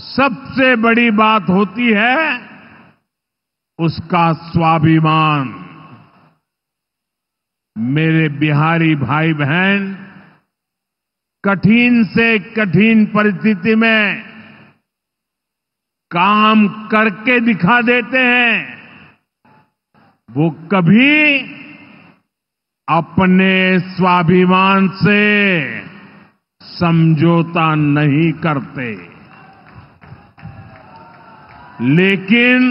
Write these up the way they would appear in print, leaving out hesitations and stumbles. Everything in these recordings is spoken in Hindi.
सबसे बड़ी बात होती है उसका स्वाभिमान। मेरे बिहारी भाई बहन कठिन से कठिन परिस्थिति में काम करके दिखा देते हैं। वो कभी अपने स्वाभिमान से समझौता नहीं करते। लेकिन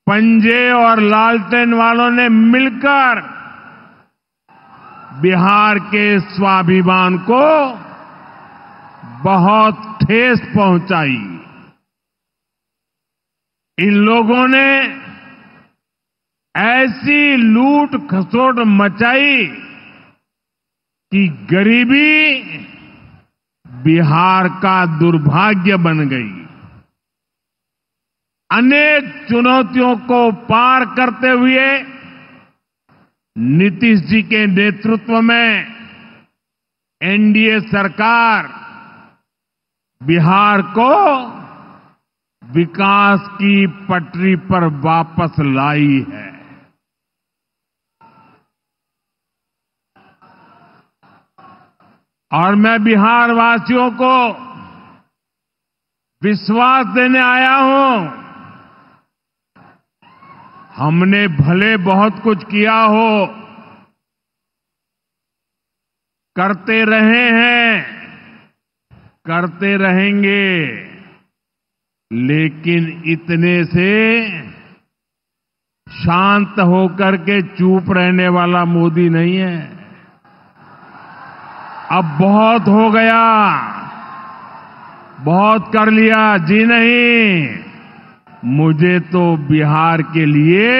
पंजे और लालटेन वालों ने मिलकर बिहार के स्वाभिमान को बहुत ठेस पहुंचाई। इन लोगों ने ऐसी लूट खसोट मचाई कि गरीबी बिहार का दुर्भाग्य बन गई। अनेक चुनौतियों को पार करते हुए नीतीश जी के नेतृत्व में एनडीए सरकार बिहार को विकास की पटरी पर वापस लाई है। और मैं बिहार वासियों को विश्वास देने आया हूं, हमने भले बहुत कुछ किया हो, करते रहे हैं, करते रहेंगे, लेकिन इतने से शांत होकर के चुप रहने वाला मोदी नहीं है। अब बहुत हो गया, बहुत कर लिया जी नहीं, मुझे तो बिहार के लिए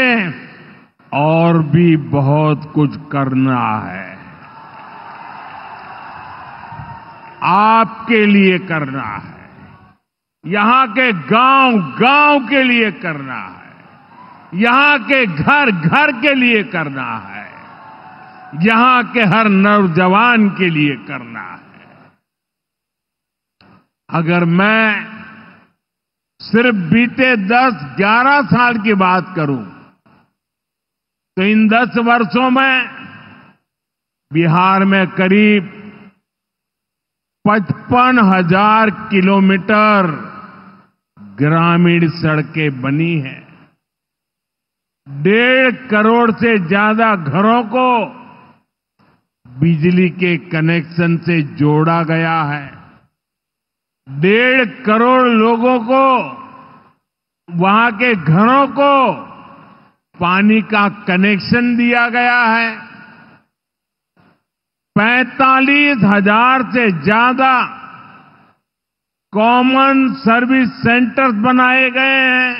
और भी बहुत कुछ करना है। आपके लिए करना है, यहां के गांव गांव के लिए करना है, यहां के घर घर के लिए करना है, यहां के हर नौजवान के लिए करना है। अगर मैं सिर्फ बीते 10-11 साल की बात करूं तो इन 10 वर्षों में बिहार में करीब 55,000 किलोमीटर ग्रामीण सड़कें बनी हैं। 1.5 करोड़ से ज्यादा घरों को बिजली के कनेक्शन से जोड़ा गया है। 1.5 करोड़ लोगों को, वहां के घरों को पानी का कनेक्शन दिया गया है। 45,000 से ज्यादा कॉमन सर्विस सेंटर्स बनाए गए हैं।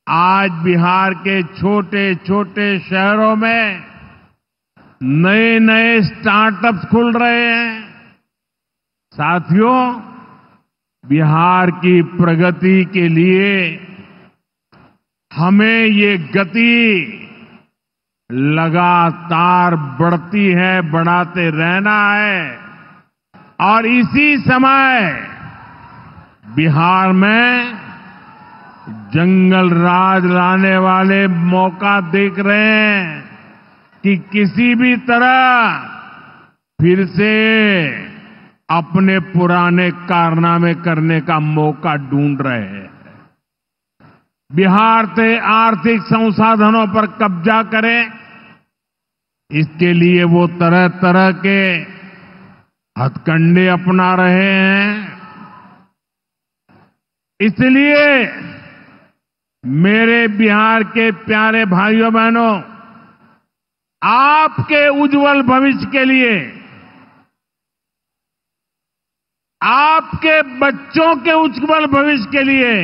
आज बिहार के छोटे छोटे शहरों में नए नए स्टार्टअप्स खुल रहे हैं। साथियों, बिहार की प्रगति के लिए हमें ये गति लगातार बढ़ती है, बढ़ाते रहना है। और इसी समय बिहार में जंगल राज लाने वाले मौका देख रहे हैं कि किसी भी तरह फिर से अपने पुराने कारनामे करने का मौका ढूंढ रहे हैं। बिहार से आर्थिक संसाधनों पर कब्जा करें, इसके लिए वो तरह तरह के हथकंडे अपना रहे हैं। इसलिए मेरे बिहार के प्यारे भाइयों बहनों, आपके उज्जवल भविष्य के लिए, आपके बच्चों के उज्जवल भविष्य के लिए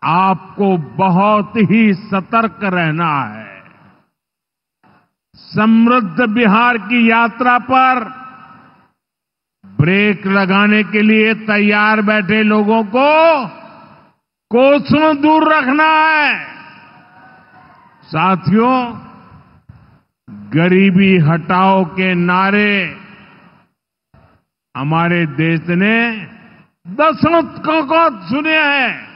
आपको बहुत ही सतर्क रहना है। समृद्ध बिहार की यात्रा पर ब्रेक लगाने के लिए तैयार बैठे लोगों को कोसों दूर रखना है। साथियों, गरीबी हटाओ के नारे हमारे देश ने दशकों को सुने हैं।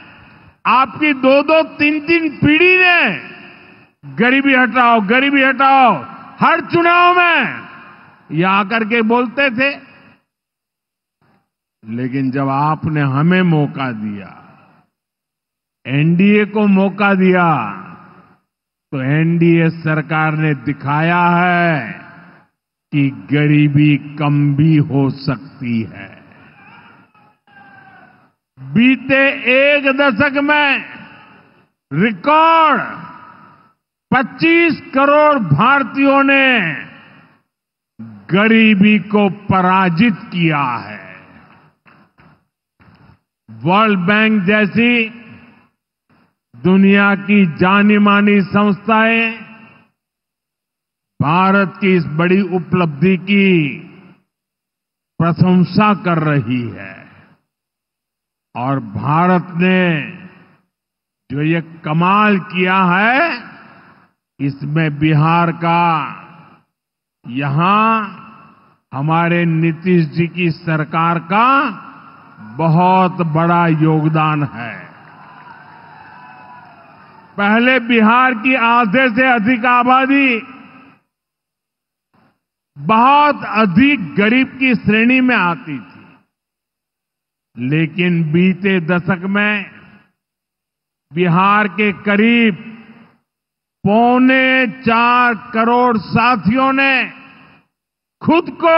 आपकी दो दो तीन तीन पीढ़ी ने गरीबी हटाओ, गरीबी हटाओ, हर चुनाव में ये आकर के बोलते थे। लेकिन जब आपने हमें मौका दिया, एनडीए को मौका दिया, तो एनडीए सरकार ने दिखाया है कि गरीबी कम भी हो सकती है। बीते एक दशक में रिकॉर्ड 25 करोड़ भारतीयों ने गरीबी को पराजित किया है। वर्ल्ड बैंक जैसी दुनिया की जानी मानी संस्थाएं भारत की इस बड़ी उपलब्धि की प्रशंसा कर रही है। और भारत ने जो ये कमाल किया है, इसमें बिहार का यहां हमारे नीतीश जी की सरकार का बहुत बड़ा योगदान है। पहले बिहार की आधे से अधिक आबादी बहुत अधिक गरीब की श्रेणी में आती थी, लेकिन बीते दशक में बिहार के करीब 4.25 करोड़ साथियों ने खुद को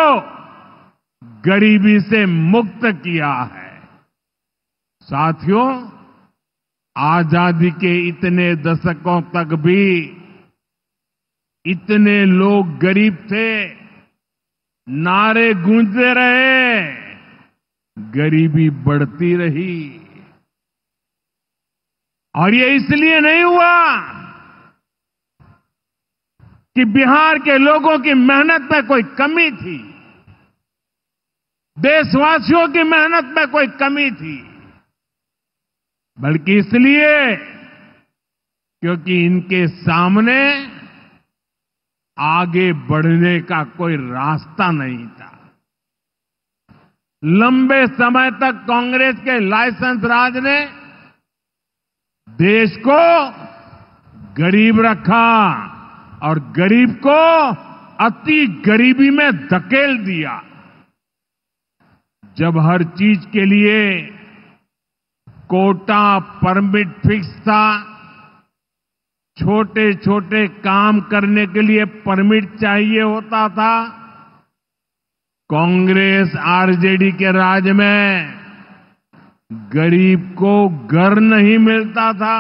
गरीबी से मुक्त किया है। साथियों, आजादी के इतने दशकों तक भी इतने लोग गरीब थे, नारे गूंजते रहे, गरीबी बढ़ती रही। और ये इसलिए नहीं हुआ कि बिहार के लोगों की मेहनत में कोई कमी थी, देशवासियों की मेहनत में कोई कमी थी, बल्कि इसलिए क्योंकि इनके सामने आगे बढ़ने का कोई रास्ता नहीं था। लंबे समय तक कांग्रेस के लाइसेंस राज ने देश को गरीब रखा और गरीब को अति गरीबी में धकेल दिया। जब हर चीज के लिए कोटा परमिट फिक्स था, छोटे छोटे काम करने के लिए परमिट चाहिए होता था, कांग्रेस आरजेडी के राज में गरीब को घर नहीं मिलता था,